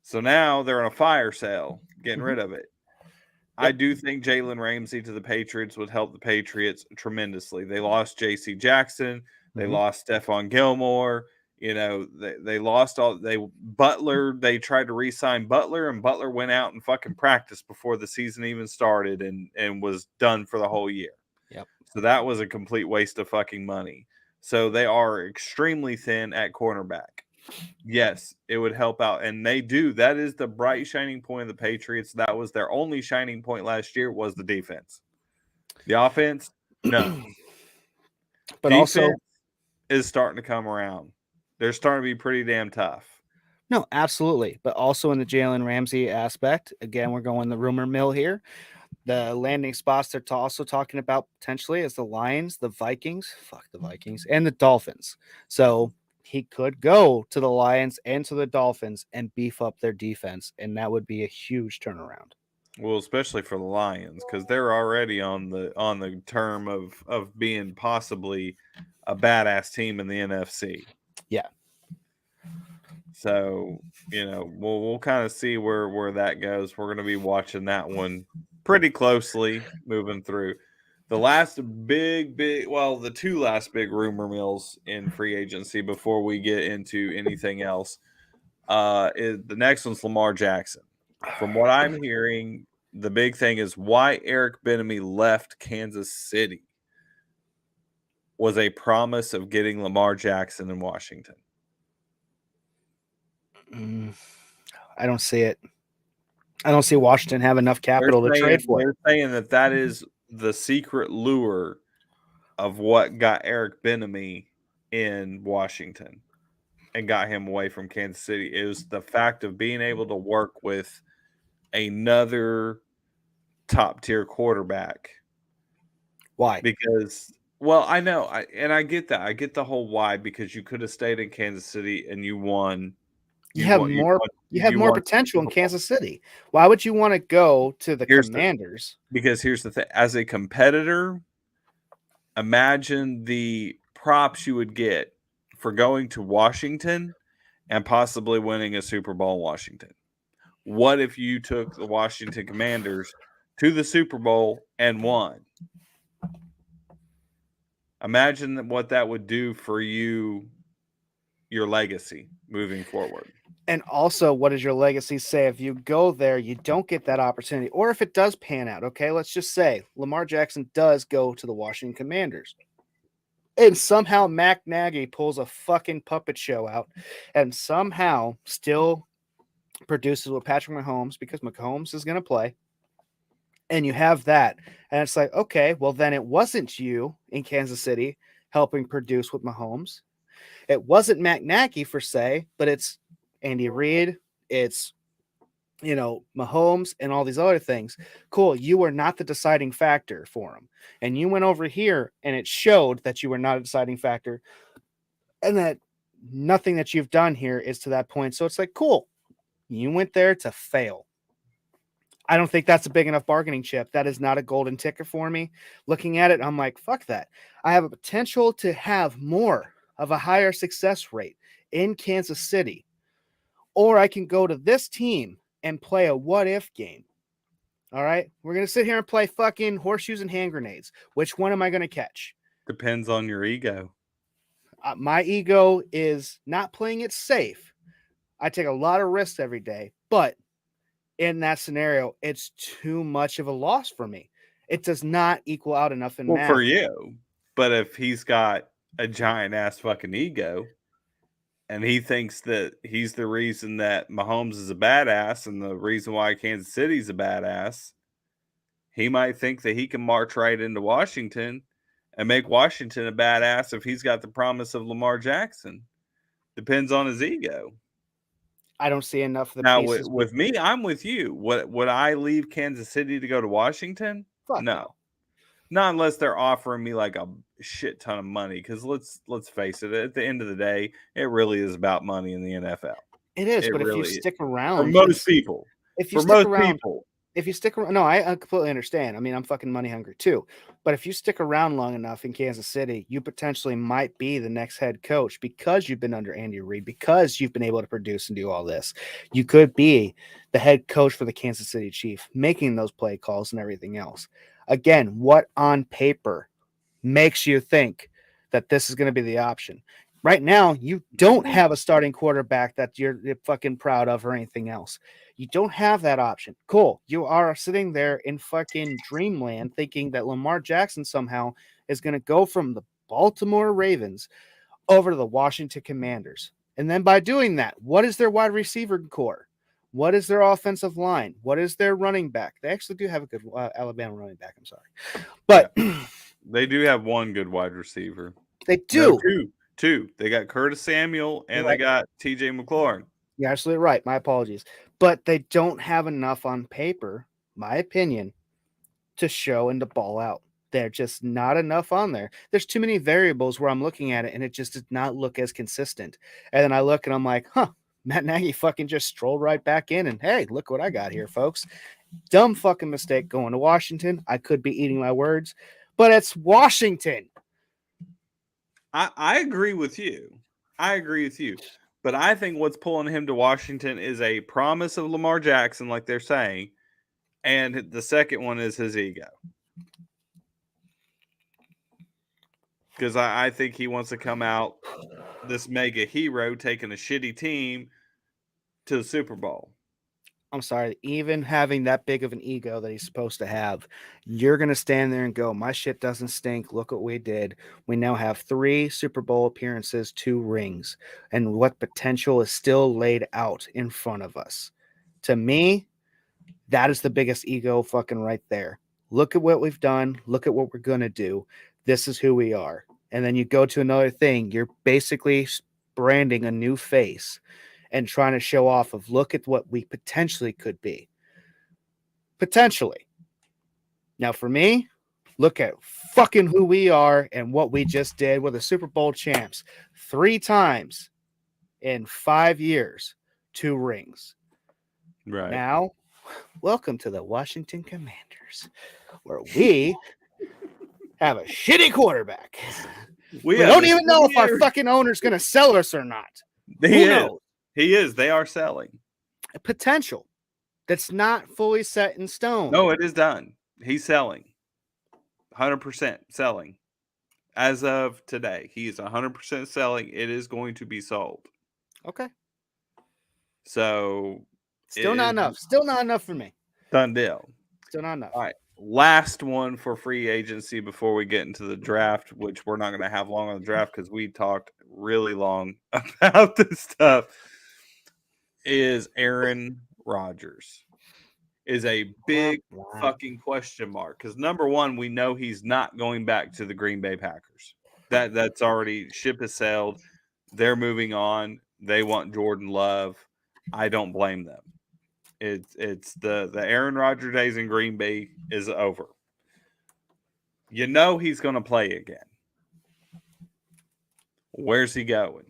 So now they're on a fire sale, getting rid of it. I do think Jalen Ramsey to the Patriots would help the Patriots tremendously. They lost J.C. Jackson. They lost Stephon Gilmore. You know, they lost Butler. They tried to re-sign Butler, and Butler went out and fucking practiced before the season even started and was done for the whole year. Yep. So that was a complete waste of fucking money. So they are extremely thin at cornerback. Yes, it would help out. And they do. That is the bright shining point of the Patriots. That was their only shining point last year was the defense. The offense, no. But defense also is starting to come around. They're starting to be pretty damn tough. No, absolutely. But also in the Jalen Ramsey aspect, again, we're going the rumor mill here. The landing spots they're also talking about potentially is the Lions, the Vikings, and the Dolphins. So he could go to the Lions and to the Dolphins and beef up their defense, and that would be a huge turnaround. Well, especially for the Lions, because they're already on the term of being possibly a badass team in the NFC. Yeah. So, you know, we'll kind of see where that goes. We're going to be watching that one pretty closely moving through. The last the two last big rumor mills in free agency before we get into anything else. Is the next one's Lamar Jackson. From what I'm hearing, the big thing is why Eric Bieniemy left Kansas City was a promise of getting Lamar Jackson in Washington. I don't see it. I don't see Washington have enough capital to trade for it. They're saying that is the secret lure of what got Eric Bieniemy in Washington and got him away from Kansas City. It was the fact of being able to work with another top-tier quarterback. Why? Because, well, I know, I get that. I get the whole why, because you could have stayed in Kansas City and you won. You have more potential in Kansas City. Why would you want to go to the Commanders? Because here's the thing. As a competitor, imagine the props you would get for going to Washington and possibly winning a Super Bowl in Washington. What if you took the Washington Commanders to the Super Bowl and won? Imagine what that would do for you, your legacy moving forward. And also, what does your legacy say if you go there, you don't get that opportunity? Or if it does pan out, okay, let's just say Lamar Jackson does go to the Washington Commanders. And somehow Mac Nagy pulls a fucking puppet show out and somehow still produces with Patrick Mahomes because Mahomes is going to play. And you have that. And it's like, okay, well, then it wasn't you in Kansas City helping produce with Mahomes. It wasn't Matt Nagy per se, but it's Andy Reid. It's, Mahomes and all these other things. Cool. You were not the deciding factor for him. And you went over here and it showed that you were not a deciding factor and that nothing that you've done here is to that point. So it's like, cool. You went there to fail. I don't think that's a big enough bargaining chip. That is not a golden ticket for me. Looking at it, I'm like, fuck that. I have a potential to have more of a higher success rate in Kansas City, or I can go to this team and play a what if game. All right. We're going to sit here and play fucking horseshoes and hand grenades. Which one am I going to catch? Depends on your ego. My ego is not playing it safe. I take a lot of risks every day, but in that scenario, it's too much of a loss for me. It does not equal out enough in Well, for math. you. But if he's got a giant ass fucking ego and he thinks that he's the reason that Mahomes is a badass and the reason why Kansas City's a badass, he might think that he can march right into Washington and make Washington a badass if he's got the promise of Lamar Jackson. Depends on his ego. I don't see enough of the Now, pieces. with me, I'm with you. Would I leave Kansas City to go to Washington? Fuck No, no. not unless they're offering me like a shit ton of money. Because let's face it, at the end of the day, it really is about money in the NFL. It is, It but if you really is. stick For around, most people. if you For stick most around, people, if you stick around, no, I completely understand. I mean, I'm fucking money hungry too. But if you stick around long enough in Kansas City, you potentially might be the next head coach because you've been under Andy Reid, because you've been able to produce and do all this. You could be the head coach for the Kansas City Chiefs, making those play calls and everything else. Again, what on paper makes you think that this is going to be the option? Right now, you don't have a starting quarterback that you're fucking proud of or anything else. You don't have that option. Cool. You are sitting there in fucking dreamland thinking that Lamar Jackson somehow is going to go from the Baltimore Ravens over to the Washington Commanders. And then by doing that, what is their wide receiver core? What is their offensive line? What is their running back? They actually do have a good Alabama running back. I'm sorry. But yeah, they do have one good wide receiver. they No, do. two. They got Curtis Samuel and they Right. got T.J. McLaurin. You're absolutely right. My apologies. But they don't have enough on paper, my opinion, to show and to ball out. They're just not enough on there. There's too many variables where I'm looking at it and it just does not look as consistent. And then I look and I'm like, huh, Matt Nagy fucking just strolled right back in and hey, look what I got here, folks. Dumb fucking mistake going to Washington. I could be eating my words, but it's Washington. I agree with you. I agree with you. But I think what's pulling him to Washington is a promise of Lamar Jackson, like they're saying. And the second one is his ego. Because I think he wants to come out this mega hero taking a shitty team to the Super Bowl. I'm sorry, even having that big of an ego that he's supposed to have, you're going to stand there and go, my shit doesn't stink. Look what we did. We now have 3 Super Bowl appearances, 2 rings, and what potential is still laid out in front of us. To me, that is the biggest ego fucking right there. Look at what we've done. Look at what we're going to do. This is who we are. And then you go to another thing. You're basically branding a new face and trying to show off of look at what we potentially could be. Potentially. Now, for me, look at fucking who we are and what we just did. We're the Super Bowl champs 3 times in 5 years, 2 rings. Right. Now, welcome to the Washington Commanders, where we have a shitty quarterback. We don't even know if our fucking owner's going to sell us or not. Who knows? He is. They are selling. A potential that's not fully set in stone. No, it is done. He's selling. 100% selling. As of today, he is 100% selling. It is going to be sold. Okay. So Still not enough. Still not enough for me. Done deal. Still not enough. All right. Last one for free agency before we get into the draft, which we're not going to have long on the draft because we talked really long about this stuff, is Aaron Rodgers. Is a big fucking question mark. Because number one, we know he's not going back to the Green Bay Packers. That's already ship has sailed. They're moving on. They want Jordan Love. I don't blame them. It's the Aaron Rodgers days in Green Bay is over. You know he's going to play again. Where's he going?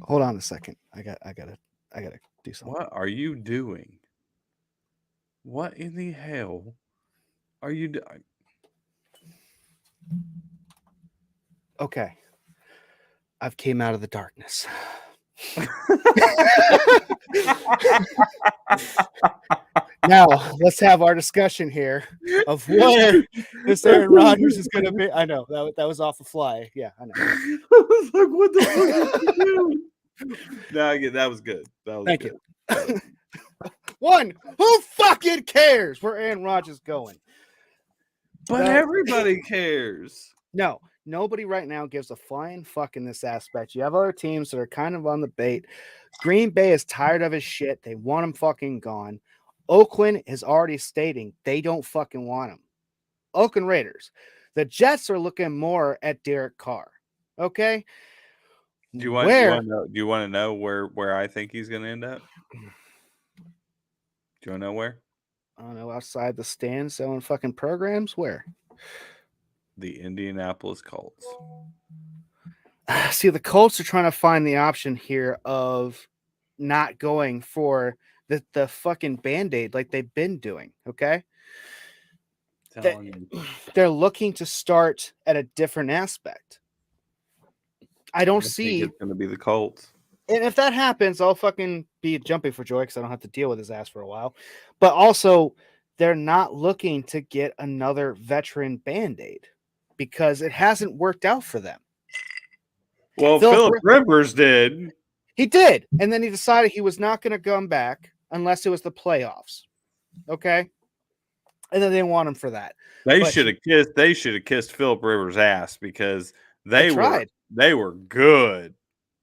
Hold on a second. I gotta do something. What are you doing? What in the hell are you doing? Okay. I've came out of the darkness. Now, let's have our discussion here of where this Aaron Rodgers is going to be. I know that was off the fly. Yeah, I know. I was like, what the fuck are you doing? No, I get that was good. That was Thank good. you. One, who fucking cares where Aaron Rodgers is going? But everybody cares. No, nobody right now gives a flying fuck in this aspect. You have other teams that are kind of on the bait. Green Bay is tired of his shit. They want him fucking gone. Oakland is already stating they don't fucking want him. Oakland Raiders. The Jets are looking more at Derek Carr. Okay. Do you want to know where I think he's going to end up? Do you want to know where? I don't know, outside the stand selling fucking programs? Where? The Indianapolis Colts. See, the Colts are trying to find the option here of not going for the fucking Band-Aid like they've been doing. Okay. They're looking to start at a different aspect. I see it's going to be the Colts. And if that happens, I'll fucking be jumping for joy because I don't have to deal with his ass for a while. But also, they're not looking to get another veteran Band-Aid because it hasn't worked out for them. Well, Philip Rivers did. He did. And then he decided he was not going to come back unless it was the playoffs. Okay? And then they want him for that. They should have kissed Philip Rivers' ass because they were good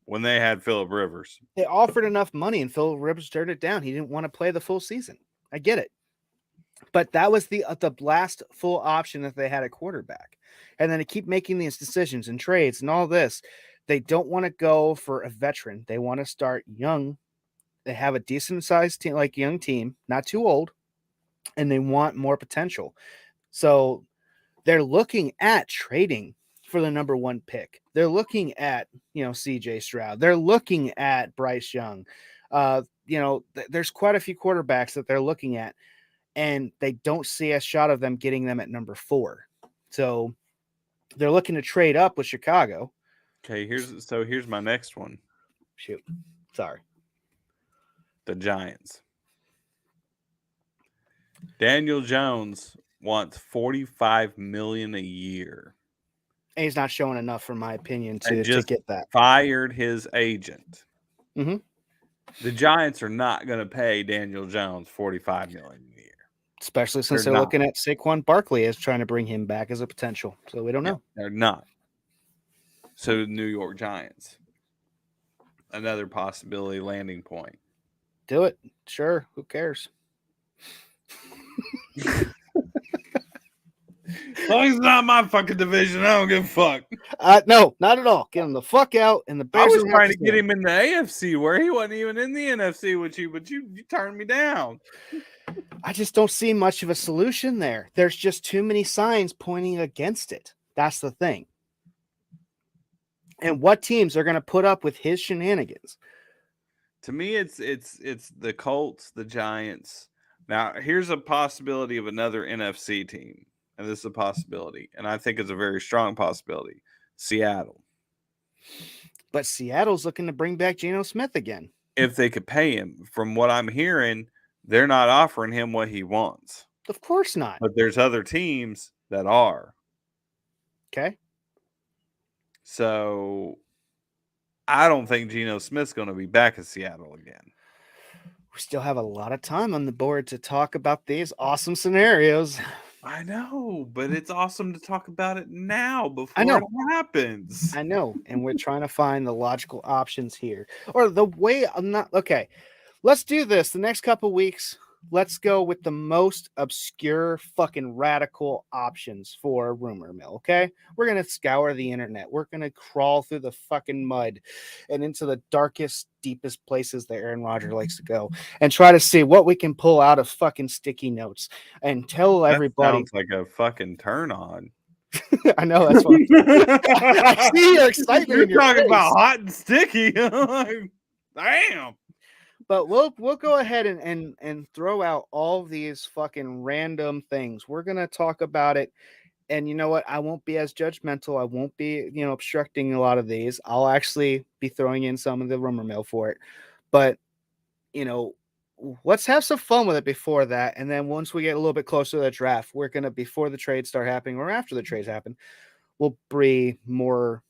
when they had Philip Rivers. They offered enough money and Philip Rivers turned it down. He didn't want to play the full season. I get it. But that was the last full option that they had at quarterback. And then to keep making these decisions and trades and all this, they don't want to go for a veteran. They want to start young. They have a decent sized team, like young team, not too old, and they want more potential. So they're looking at trading for the number one pick. They're looking at, CJ Stroud. They're looking at Bryce Young. There's quite a few quarterbacks that they're looking at, and they don't see a shot of them getting them at number 4. So they're looking to trade up with Chicago. Okay, here's my next one. Shoot. Sorry. The Giants. Daniel Jones wants $45 million a year. And he's not showing enough, in my opinion, to get that. Fired his agent. Mm-hmm. The Giants are not going to pay Daniel Jones $45 million a year. Especially since they're looking at Saquon Barkley as trying to bring him back as a potential. So we don't know. They're not. So New York Giants. Another possibility landing point. Do it. Sure. Who cares? As long as it's not my fucking division, I don't give a fuck. No, not at all. Get him the fuck out. And the Bears I was trying to get him in the AFC where he wasn't even in the NFC with you, but you turned me down. I just don't see much of a solution there. There's just too many signs pointing against it. That's the thing. And what teams are going to put up with his shenanigans? To me, it's the Colts, the Giants. Now, here's a possibility of another NFC team. And this is a possibility. And I think it's a very strong possibility. Seattle. But Seattle's looking to bring back Geno Smith again. If they could pay him. From what I'm hearing, they're not offering him what he wants. Of course not. But there's other teams that are. Okay. So I don't think Geno Smith's going to be back in Seattle again. We still have a lot of time on the board to talk about these awesome scenarios. I know, but it's awesome to talk about it now before it happens. I know, and we're trying to find the logical options here. Or the way I'm not... Okay, let's do this. The next couple weeks, let's go with the most obscure fucking radical options for Rumor Mill, okay? We're going to scour the internet. We're going to crawl through the fucking mud and into the darkest, deepest places that Aaron Rodgers likes to go and try to see what we can pull out of fucking sticky notes and tell everybody. Sounds like a fucking turn on. I know, that's what I see your excitement. You're talking about hot and sticky. Damn. But we'll go ahead and throw out all these fucking random things. We're gonna talk about it, and you know what? I won't be as judgmental. I won't be, obstructing a lot of these. I'll actually be throwing in some of the rumor mill for it. But you know, let's have some fun with it before that. And then once we get a little bit closer to the draft, we're gonna, before the trades start happening or after the trades happen, we'll be more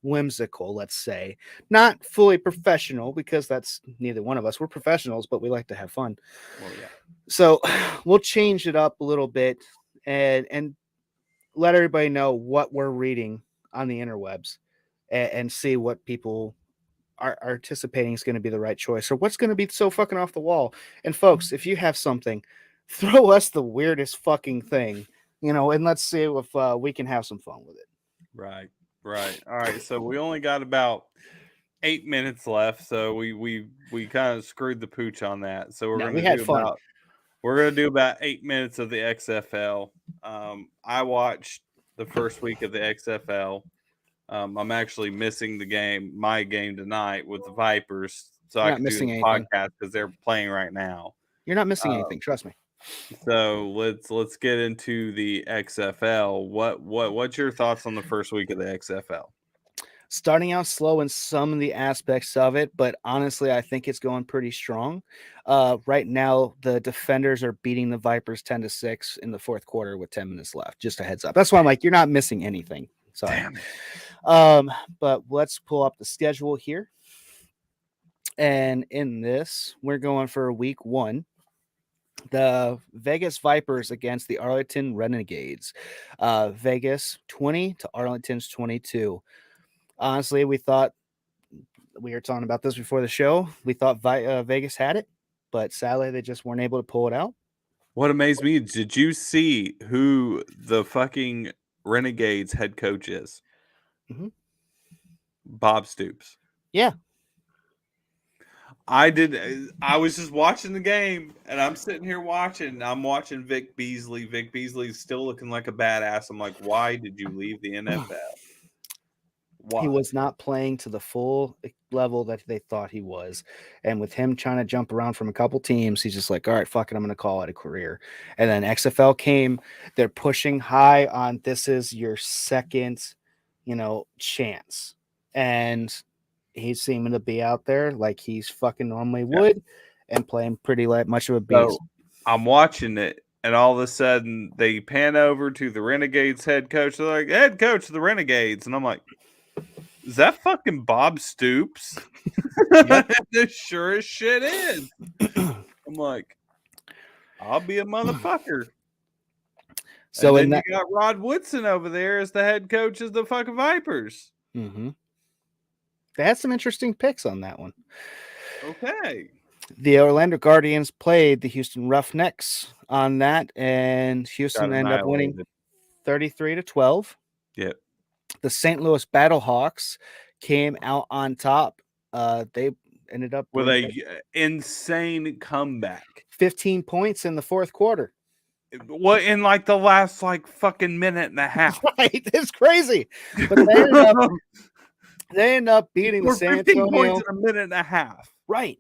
whimsical, let's say. Not fully professional, because that's neither one of us. We're professionals, but we like to have fun. Well, yeah. So we'll change it up a little bit and let everybody know what we're reading on the interwebs, and see what people are anticipating is going to be the right choice, or what's going to be so fucking off the wall. And folks, if you have something, throw us the weirdest fucking thing, and let's see if we can have some fun with it. Right. Right. All right. So we only got about 8 minutes left. So we kind of screwed the pooch on that. So No, we had fun. We're gonna do about 8 minutes of the XFL. I watched the first week of the XFL. I'm actually missing my game tonight with the Vipers, so You're I not could do missing the anything. podcast because they're playing right now. You're not missing Uh, anything. Trust me. so let's get into the XFL. What's your thoughts on the first week of the XFL? Starting out slow in some of the aspects of it, but honestly, I think it's going pretty strong. Right now, the defenders are beating the Vipers 10-6 in the fourth quarter with 10 minutes left. Just a heads up. That's why I'm like, you're not missing anything. Sorry. Damn it. But let's pull up the schedule here. And in this, we're going for week 1. The Vegas Vipers against the Arlington Renegades. Vegas 20 to Arlington's 22. Honestly, we were talking about this before the show. We thought Vegas had it, but sadly, they just weren't able to pull it out. What amazed me, did you see who the fucking Renegades head coach is? Mhm. Bob Stoops. Yeah. I was just watching the game, and I'm sitting here watching. I'm watching Vic Beasley. Vic Beasley's still looking like a badass. I'm like, why did you leave the NFL? He Why? was not playing to the full level that they thought he was. And with him trying to jump around from a couple teams, he's just like, all right, fuck it, I'm going to call it a career. And then XFL came. They're pushing high on, this is your second, chance. And he's seeming to be out there like he's fucking normally Yeah. would, and playing pretty much of a beast. So I'm watching it, and all of a sudden they pan over to the Renegades head coach. They're like, head coach of the Renegades. And I'm like, is that fucking Bob Stoops? Yep. It sure as shit is. I'm like, I'll be a motherfucker. So and then you got Rod Woodson over there as the head coach of the fucking Vipers. Mm-hmm. They had some interesting picks on that one. Okay. The Orlando Guardians played the Houston Roughnecks on that, and Houston ended up winning 33-12. Yep. The St. Louis Battlehawks came out on top. They ended up with a insane comeback. 15 points in the fourth quarter. What, in like the last fucking minute and a half? Right, it's crazy. But they ended up beating the San 15 Antonio points in a minute and a half. Right.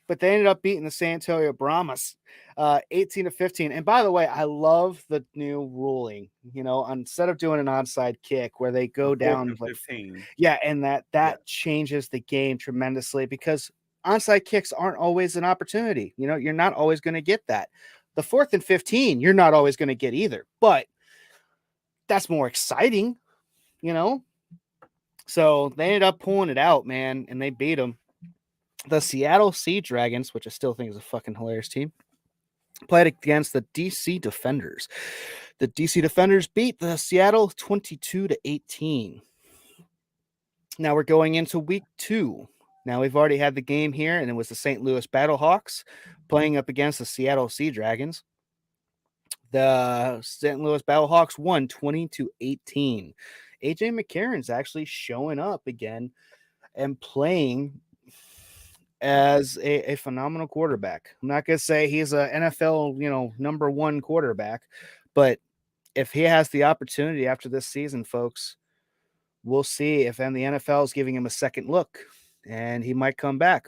But they ended up beating the San Antonio Brahmas 18-15. And by the way, I love the new ruling, instead of doing an onside kick where they go down 15. Yeah, and that changes the game tremendously, because onside kicks aren't always an opportunity. You're not always going to get that. The 4th and 15, you're not always going to get either. But that's more exciting, So they ended up pulling it out, man, and they beat them. The Seattle Sea Dragons, which I still think is a fucking hilarious team, played against the DC Defenders. The DC Defenders beat the Seattle 22-18. Now we're going into week 2. Now we've already had the game here, and it was the St. Louis Battlehawks playing up against the Seattle Sea Dragons. The St. Louis Battlehawks won 20-18. AJ McCarron's actually showing up again and playing as a phenomenal quarterback. I'm not going to say he's an NFL, number 1 quarterback, but if he has the opportunity after this season, folks, we'll see if the NFL is giving him a second look, and he might come back.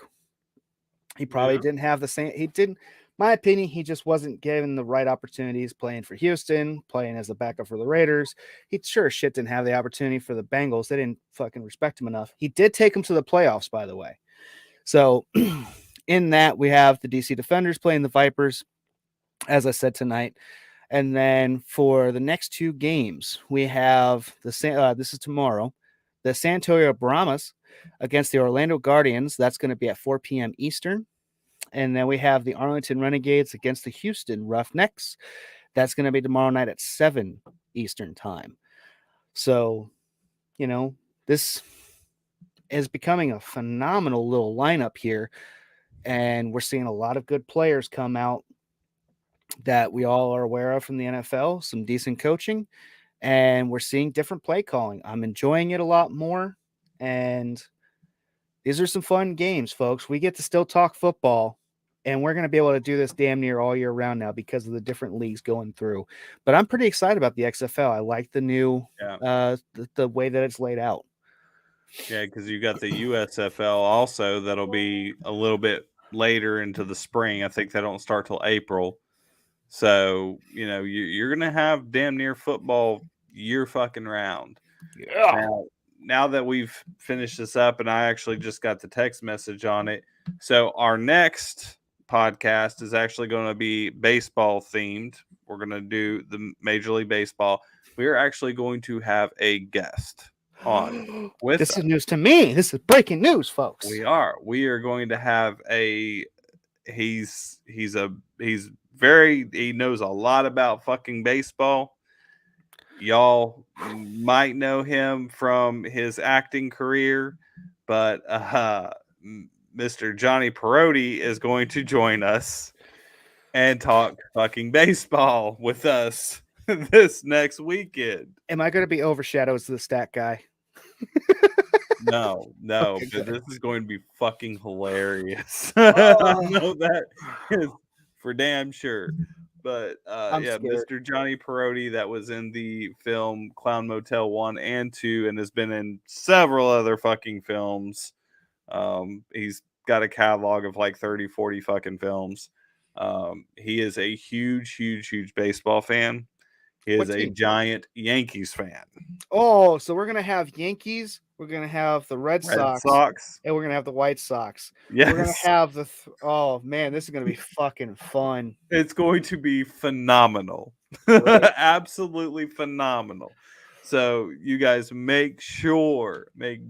He probably Yeah. didn't have the same. He didn't. My opinion, he just wasn't given the right opportunities playing for Houston, playing as a backup for the Raiders. He sure as shit didn't have the opportunity for the Bengals. They didn't fucking respect him enough. He did take him to the playoffs, by the way. So in that, we have the DC Defenders playing the Vipers, as I said tonight. And then for the next two games, we have this is tomorrow, the San Antonio Brahmas against the Orlando Guardians. That's going to be at 4 p.m. Eastern. And then we have the Arlington Renegades against the Houston Roughnecks. That's going to be tomorrow night at 7 Eastern time. So, this is becoming a phenomenal little lineup here. And we're seeing a lot of good players come out that we all are aware of from the NFL, some decent coaching, and we're seeing different play calling. I'm enjoying it a lot more. And these are some fun games, folks. We get to still talk football, and we're going to be able to do this damn near all year round now because of the different leagues going through. But I'm pretty excited about the XFL. I like the new the way that it's laid out. Yeah, because you got the USFL also that'll be a little bit later into the spring. I think they don't start till April. So, you're going to have damn near football year fucking round. Yeah. Now that we've finished this up, and I actually just got the text message on it. So, our next podcast is actually going to be baseball themed. We're going to do the Major League Baseball. We are actually going to have a guest on with This us. is news to me. This is breaking news, folks. We are going to have he's he knows a lot about fucking baseball. Y'all might know him from his acting career, but Mr. Johnny Perotti is going to join us and talk fucking baseball with us this next weekend. Am I going to be overshadowed as the stat guy? No, Okay, but good. this is going to be fucking hilarious. I Oh, know that is for damn sure. But I'm yeah, scared. Mr. Johnny Perotti, that was in the film Clown Motel 1 and 2 and has been in several other fucking films. He's got a catalog of like 30, 40 fucking films. He is a huge, huge, huge baseball fan. He is What a team? giant Yankees fan. Oh, so we're gonna have Yankees, we're gonna have the Red Red Sox, Sox. and we're gonna have the White Sox. We're gonna Yes. have oh man, this is gonna be fucking fun. It's going to be phenomenal. Great. Absolutely phenomenal. So you guys make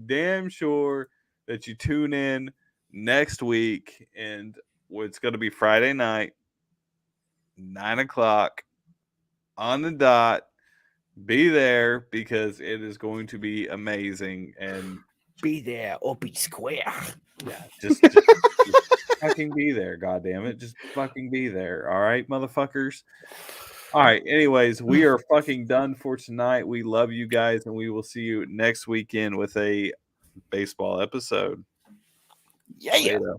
damn sure that you tune in next week. And it's going to be Friday night, 9 o'clock on the dot. Be there because it is going to be amazing. And Be there or be square. yeah, just fucking be there, goddammit. Just fucking be there. All right, motherfuckers. All right. Anyways, we are fucking done for tonight. We love you guys, and we will see you next weekend with a baseball episode. Yeah. Later.